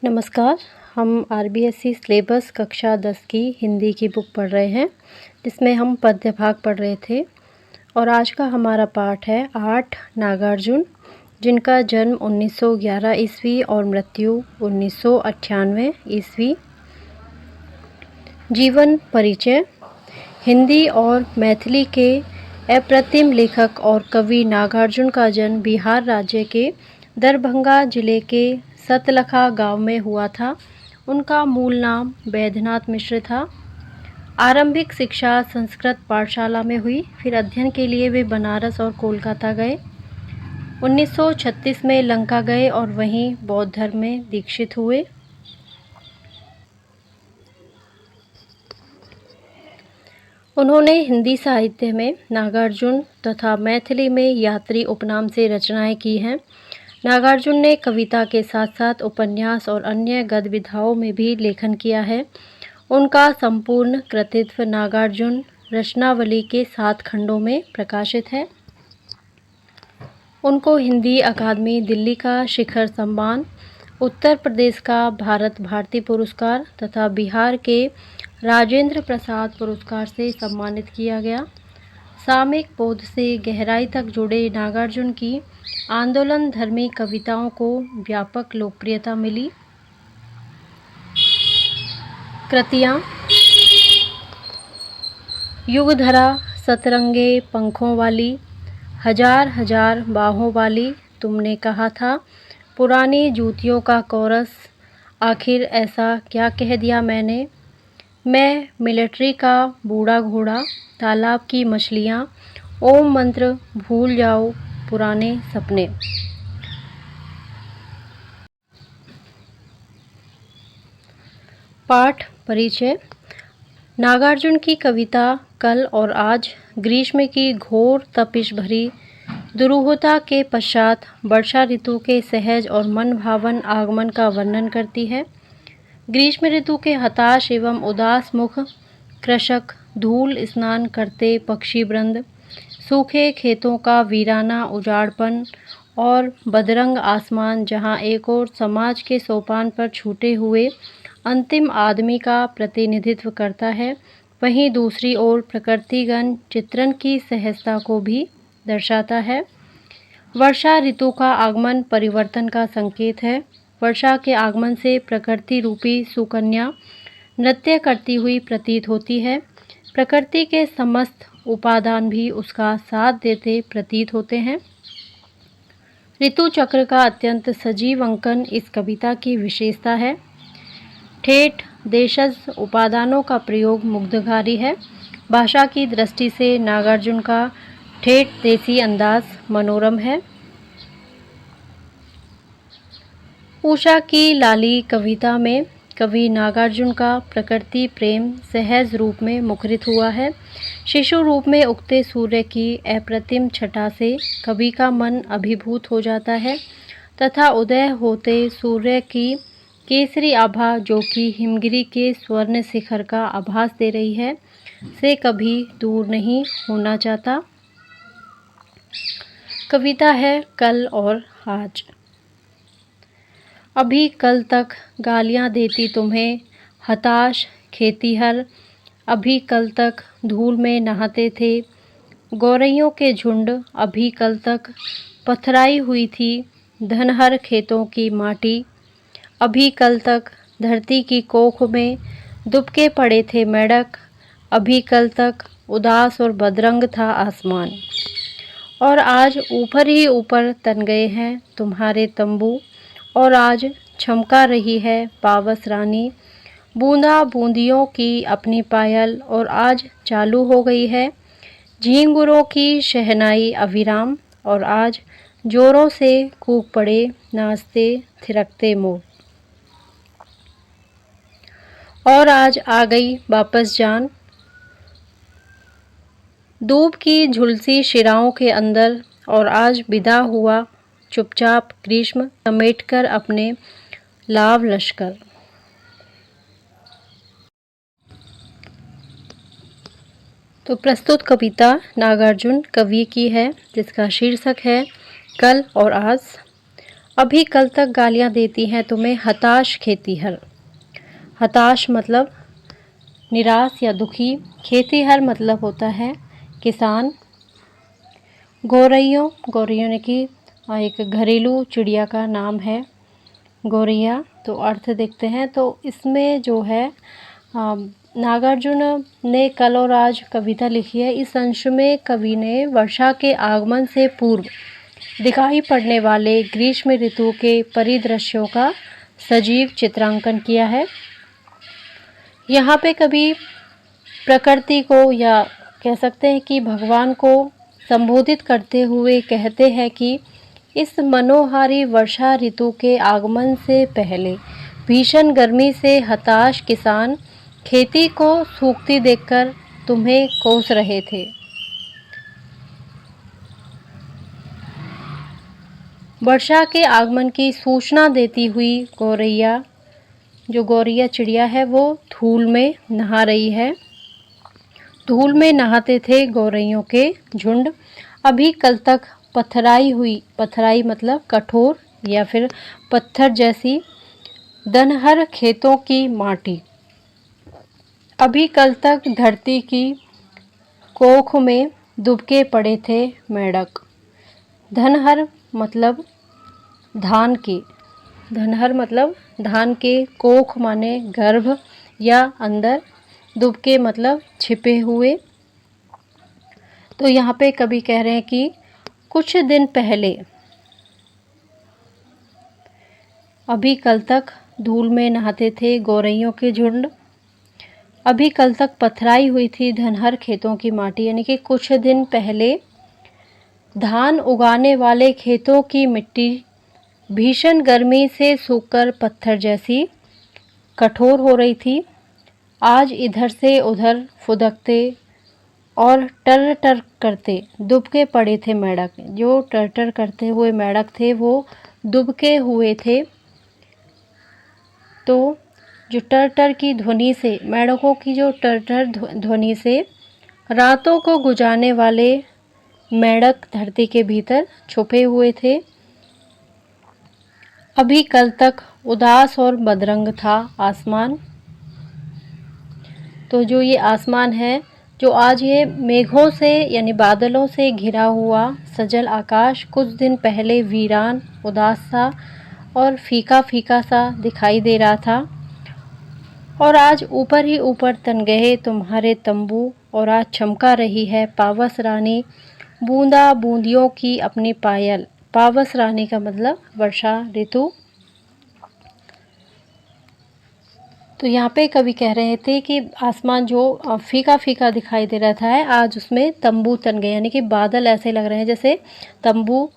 नमस्कार। हम RBSC syllabus कक्षा 10 की हिंदी की बुक पढ़ रहे हैं, जिसमें हम पद्य भाग पढ़ रहे थे। और आज का हमारा पाठ है 8 नागार्जुन, जिनका जन्म 1911 ईस्वी और मृत्यु 1998 ईस्वी। जीवन परिचय। हिंदी और मैथिली के अप्रतिम लेखक और कवि नागार्जुन का जन्म बिहार राज्य के दरभंगा जिले के सतलखा गांव में हुआ था। उनका मूल नाम बैद्यनाथ मिश्र था। आरंभिक शिक्षा संस्कृत पाठशाला में हुई, फिर अध्ययन के लिए वे बनारस और कोलकाता गए। 1936 में लंका गए और वहीं बौद्ध धर्म में दीक्षित हुए। उन्होंने हिंदी साहित्य में नागार्जुन तथा मैथिली में यात्री उपनाम से रचनाएं की हैं। नागार्जुन ने कविता के साथ साथ उपन्यास और अन्य गद्य विधाओं में भी लेखन किया है। उनका संपूर्ण कृतित्व नागार्जुन रचनावली के 7 खंडों में प्रकाशित है। उनको हिंदी अकादमी दिल्ली का शिखर सम्मान, उत्तर प्रदेश का भारत भारती पुरस्कार तथा बिहार के राजेंद्र प्रसाद पुरस्कार से सम्मानित किया गया। सामयिक बोध से गहराई तक जुड़े नागार्जुन की आंदोलन धर्मी कविताओं को व्यापक लोकप्रियता मिली। कृतियाँ: युगधरा, सतरंगे पंखों वाली, हजार हजार बाहों वाली, तुमने कहा था, पुरानी जूतियों का कोरस, आखिर ऐसा क्या कह दिया मैंने, मैं मिलिट्री का बूढ़ा घोड़ा, तालाब की मछलियाँ, ओम मंत्र, भूल जाओ पुराने सपने। पाठ परिचय। नागार्जुन की कविता कल और आज ग्रीष्म की घोर तपिश भरी दुरूहता के पश्चात वर्षा ऋतु के सहज और मन भावन आगमन का वर्णन करती है। ग्रीष्म ऋतु के हताश एवं उदास मुख कृषक, धूल स्नान करते पक्षी वृंद, सूखे खेतों का वीराना उजाड़पन और बदरंग आसमान, जहां एक ओर समाज के सोपान पर छूटे हुए अंतिम आदमी का प्रतिनिधित्व करता है, वहीं दूसरी ओर प्रकृतिगण चित्रण की सहजता को भी दर्शाता है। वर्षा ऋतु का आगमन परिवर्तन का संकेत है। वर्षा के आगमन से प्रकृति रूपी सुकन्या नृत्य करती हुई प्रतीत होती है। प्रकृति के समस्त उपादान भी उसका साथ देते प्रतीत होते हैं। ऋतु चक्र का अत्यंत सजीव अंकन इस कविता की विशेषता है। ठेठ देशज उपादानों का प्रयोग मुग्धकारी है। भाषा की दृष्टि से नागार्जुन का ठेठ देसी अंदाज मनोरम है। उषा की लाली कविता में कवि नागार्जुन का प्रकृति प्रेम सहज रूप में मुखरित हुआ है। शिशु रूप में उगते सूर्य की अप्रतिम छटा से कवि का मन अभिभूत हो जाता है तथा उदय होते सूर्य की केसरी आभा, जो कि हिमगिरी के स्वर्ण शिखर का आभास दे रही है, से कभी दूर नहीं होना चाहता। कविता है कल और आज। अभी कल तक गालियां देती तुम्हें हताश खेतीहर, अभी कल तक धूल में नहाते थे गौरैयों के झुंड, अभी कल तक पथराई हुई थी धनहर खेतों की माटी, अभी कल तक धरती की कोख में दुबके पड़े थे मेढक, अभी कल तक उदास और बदरंग था आसमान, और आज ऊपर ही ऊपर तन गए हैं तुम्हारे तंबू, और आज छमका रही है पावस रानी बूंदा बूंदियों की अपनी पायल, और आज चालू हो गई है झींगुरों की शहनाई अविराम, और आज जोरों से कूक पड़े नाचते थिरकते मोर, और आज आ गई वापस जान दूब की झुलसी शिराओं के अंदर, और आज विदा हुआ चुपचाप ग्रीष्म समेटकर अपने लाव लश्कर। तो प्रस्तुत कविता नागार्जुन कवि की है, जिसका शीर्षक है कल और आज। अभी कल तक गालियां देती हैं तुम्हें हताश खेतीहर। हताश मतलब निराश या दुखी, खेतीहर मतलब होता है किसान। गौरैयों, गौरैयों ने कि एक घरेलू चिड़िया का नाम है गौरैया। तो अर्थ देखते हैं तो इसमें जो है नागार्जुन ने कल और आज कविता लिखी है। इस अंश में कवि ने वर्षा के आगमन से पूर्व दिखाई पड़ने वाले ग्रीष्म ऋतु के परिदृश्यों का सजीव चित्रांकन किया है। यहाँ पे कवि प्रकृति को या कह सकते हैं कि भगवान को संबोधित करते हुए कहते हैं कि इस मनोहारी वर्षा ऋतु के आगमन से पहले भीषण गर्मी से हताश किसान खेती को सूखती देखकर तुम्हें कोस रहे थे। वर्षा के आगमन की सूचना देती हुई गौरैया, जो गौरैया चिड़िया है, वो धूल में नहा रही है। धूल में नहाते थे गौरैयों के झुंड। अभी कल तक पथराई हुई, पथराई मतलब कठोर या फिर पत्थर जैसी दनहर खेतों की माटी। अभी कल तक धरती की कोख में दुबके पड़े थे मेंढक। धनहर मतलब धान के, धनहर मतलब धान के, कोख माने गर्भ या अंदर, दुबके मतलब छिपे हुए। तो यहाँ पे कवि कह रहे हैं कि कुछ दिन पहले, अभी कल तक धूल में नहाते थे गौरैयों के झुंड। अभी कल तक पथराई हुई थी धनहर खेतों की माटी, यानी कि कुछ दिन पहले धान उगाने वाले खेतों की मिट्टी भीषण गर्मी से सूखकर पत्थर जैसी कठोर हो रही थी। आज इधर से उधर फुदकते और टर टर करते दुबके पड़े थे मेंढक। जो टर टर करते हुए मेंढक थे वो दुबके हुए थे। तो जो टर टर की ध्वनि से, मेंढकों की जो टर टर ध्वनि से रातों को गुजारने वाले मेंढक धरती के भीतर छुपे हुए थे। अभी कल तक उदास और बदरंग था आसमान। तो जो ये आसमान है, जो आज ये मेघों से यानी बादलों से घिरा हुआ सजल आकाश कुछ दिन पहले वीरान, उदास सा और फीका फीका सा दिखाई दे रहा था। और आज ऊपर ही ऊपर तन गए तुम्हारे तंबू, और आज चमका रही है पावस रानी बूंदा बूंदियों की अपनी पायल। पावस रानी का मतलब वर्षा ऋतु। तो यहाँ पे कवि कह रहे थे कि आसमान जो फीका फीका दिखाई दे रहा था, आज उसमें तंबू तन गए, यानी कि बादल ऐसे लग रहे हैं जैसे तंबू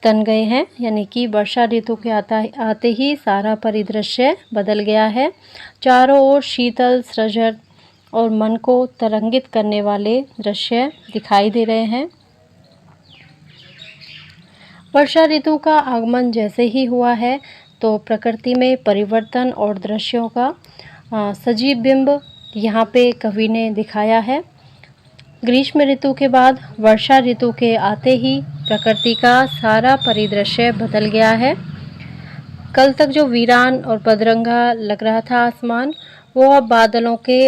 तन गए हैं। यानी कि वर्षा ऋतु के आते ही सारा परिदृश्य बदल गया है। चारों ओर शीतल सृजर और मन को तरंगित करने वाले दृश्य दिखाई दे रहे हैं। वर्षा ऋतु का आगमन जैसे ही हुआ है तो प्रकृति में परिवर्तन और दृश्यों का सजीव बिंब यहाँ पे कवि ने दिखाया है। ग्रीष्म ऋतु के बाद वर्षा ऋतु के आते ही प्रकृति का सारा परिदृश्य बदल गया है। कल तक जो वीरान और बदरंगा लग रहा था आसमान, वो अब बादलों के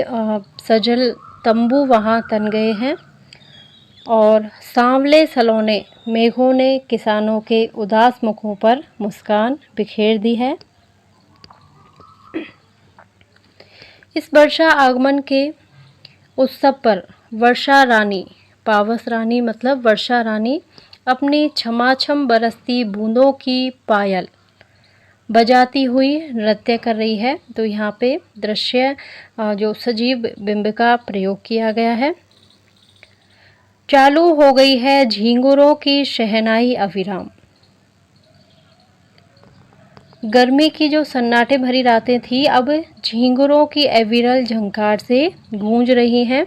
सजल तंबू वहाँ तन गए हैं। और सांवले सलोने मेघों ने किसानों के उदास मुखों पर मुस्कान बिखेर दी है। इस वर्षा आगमन के उत्सव पर वर्षा रानी, पावस रानी मतलब वर्षा रानी, अपनी छमाछम बरसती बूंदों की पायल बजाती हुई नृत्य कर रही है। तो यहाँ पे दृश्य जो सजीव बिंब का प्रयोग किया गया है। चालू हो गई है झींगुरों की शहनाई अविराम। गर्मी की जो सन्नाटे भरी रातें थी, अब झींगुरों की अविरल झंकार से गूंज रही हैं।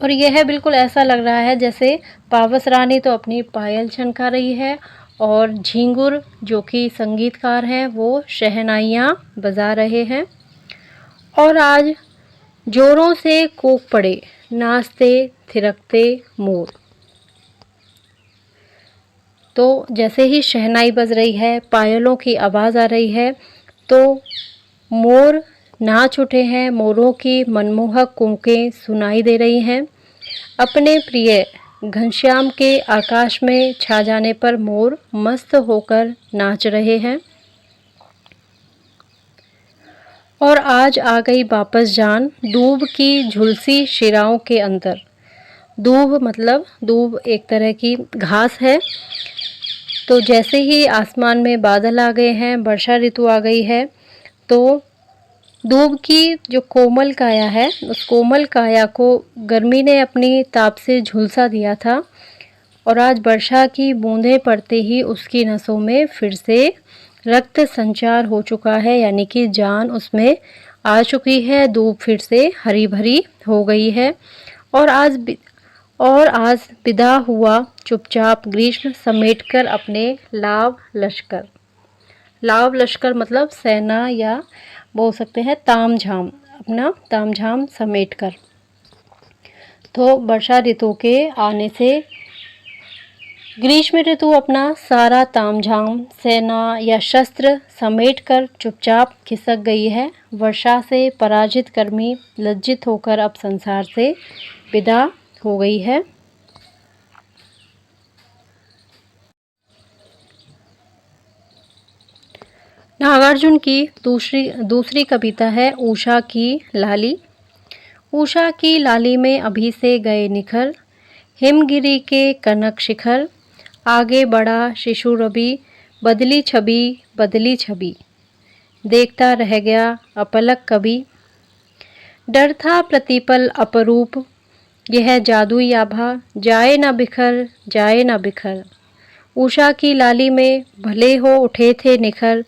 और यह बिल्कुल ऐसा लग रहा है जैसे पावस रानी तो अपनी पायल छनका रही है और झींगुर जो कि संगीतकार हैं वो शहनाइयाँ बजा रहे हैं। और आज जोरों से कूक पड़े नाचते थिरकते मोर। तो जैसे ही शहनाई बज रही है, पायलों की आवाज़ आ रही है, तो मोर नाच उठे हैं। मोरों की मनमोहक कूकें सुनाई दे रही हैं। अपने प्रिय घनश्याम के आकाश में छा जाने पर मोर मस्त होकर नाच रहे हैं। और आज आ गई वापस जान दूब की झुलसी शिराओं के अंदर। दूब मतलब दूब एक तरह की घास है। तो जैसे ही आसमान में बादल आ गए हैं, वर्षा ऋतु आ गई है, तो दूब की जो कोमल काया है, उस कोमल काया को गर्मी ने अपनी ताप से झुलसा दिया था। और आज वर्षा की बूंदें पड़ते ही उसकी नसों में फिर से रक्त संचार हो चुका है, यानी कि जान उसमें आ चुकी है। दूब फिर से हरी भरी हो गई है। और आज विदा हुआ चुपचाप ग्रीष्म समेटकर अपने लाव लश्कर। लाव लश्कर मतलब सेना या बोल सकते हैं तामझाम, अपना तामझाम समेटकर। तो वर्षा ऋतु के आने से ग्रीष्म ऋतु अपना सारा तामझाम, सेना या शस्त्र समेटकर चुपचाप खिसक गई है। वर्षा से पराजित कर्मी लज्जित होकर अब संसार से विदा हो गई है। नागार्जुन की दूसरी कविता है उषा की लाली। उषा की लाली में अभी से गए निखर, हिमगिरी के कनक शिखर। आगे बढ़ा शिशु रवि, बदली छवि, देखता रह गया अपलक कभी। डर था प्रतिपल अपरूप, यह जादुई आभा, जाए ना बिखर। उषा की लाली में भले हो उठे थे निखर,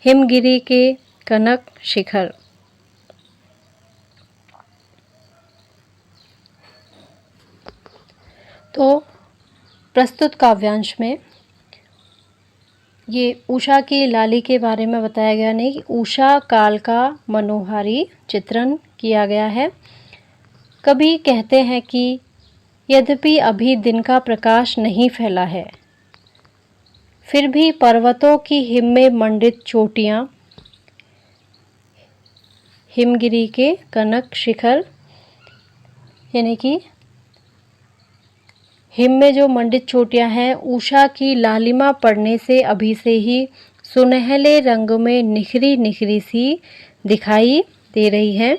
हिमगिरी के कनक शिखर। तो प्रस्तुत काव्यांश में ये उषा की लाली के बारे में बताया गया नहीं कि उषा काल का मनोहारी चित्रण किया गया है। कवि कहते हैं कि यद्यपि अभी दिन का प्रकाश नहीं फैला है, फिर भी पर्वतों की हिम में मंडित चोटियाँ, हिमगिरी के कनक शिखर यानी कि हिम में जो मंडित चोटियाँ हैं, उषा की लालिमा पड़ने से अभी से ही सुनहले रंग में निखरी सी दिखाई दे रही हैं।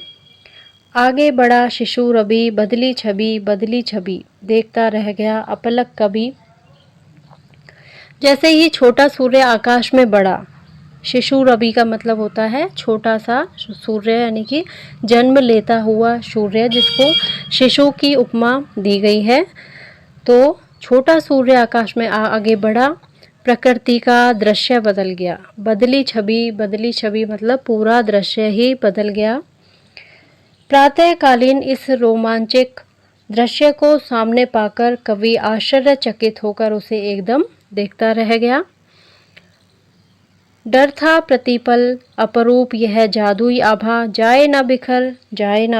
आगे बढ़ा शिशु रवि, बदली छवि, देखता रह गया अपलक कभी। जैसे ही छोटा सूर्य आकाश में बढ़ा, शिशु रवि का मतलब होता है छोटा सा सूर्य, यानी कि जन्म लेता हुआ सूर्य, जिसको शिशु की उपमा दी गई है। तो छोटा सूर्य आकाश में आगे बढ़ा, प्रकृति का दृश्य बदल गया। बदली छवि मतलब पूरा दृश्य ही बदल गया। प्रातःकालीन इस रोमांचक दृश्य को सामने पाकर कवि आश्चर्यचकित होकर उसे एकदम देखता रह गया। डर था प्रतिपल अपरूप, यह जादुई आभा, जाए ना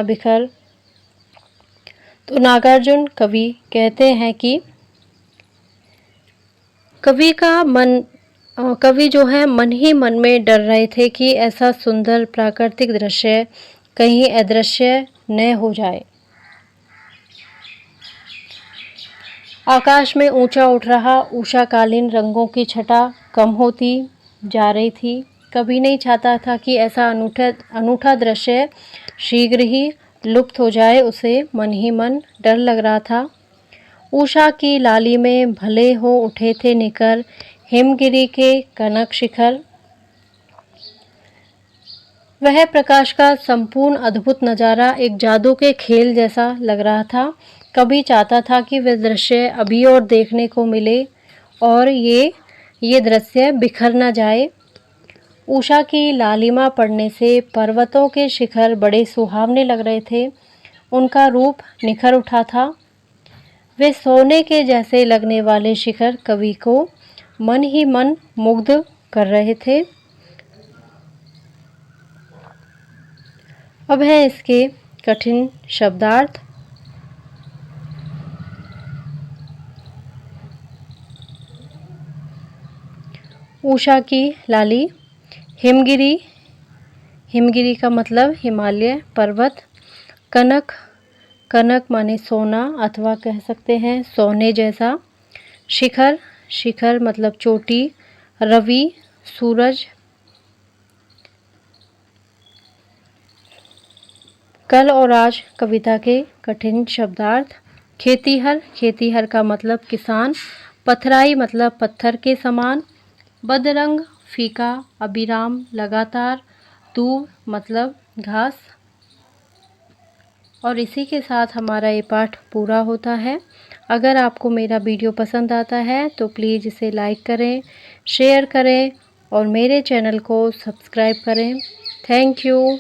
बिखर। तो नागार्जुन कवि कहते हैं कि कवि जो है मन ही मन में डर रहे थे कि ऐसा सुंदर प्राकृतिक दृश्य कहीं अदृश्य न हो जाए। आकाश में ऊंचा उठ रहा उषाकालीन रंगों की छटा कम होती जा रही थी। कभी नहीं चाहता था कि ऐसा अनूठा दृश्य शीघ्र ही लुप्त हो जाए। उसे मन ही मन डर लग रहा था। उषा की लाली में भले हो उठे थे निकर, हिमगिरी के कनक शिखर। वह प्रकाश का संपूर्ण अद्भुत नज़ारा एक जादू के खेल जैसा लग रहा था। कभी चाहता था कि वह दृश्य अभी और देखने को मिले और ये दृश्य बिखर न जाए। उषा की लालिमा पड़ने से पर्वतों के शिखर बड़े सुहावने लग रहे थे। उनका रूप निखर उठा था। वे सोने के जैसे लगने वाले शिखर कवि को मन ही मन मुग्ध कर रहे थे। अब है इसके कठिन शब्दार्थ। उषा की लाली। हिमगिरी, हिमगिरी का मतलब हिमालय पर्वत। कनक, कनक माने सोना अथवा कह सकते हैं सोने जैसा। शिखर, शिखर मतलब चोटी। रवि, सूरज। कल और आज कविता के कठिन शब्दार्थ। खेतीहर, खेतीहर का मतलब किसान। पथराई मतलब पत्थर के समान। बदरंग, फीका, अविराम, लगातार। दूब मतलब घास। और इसी के साथ हमारा ये पाठ पूरा होता है। अगर आपको मेरा वीडियो पसंद आता है तो प्लीज़ इसे लाइक करें, शेयर करें और मेरे चैनल को सब्सक्राइब करें। Thank you.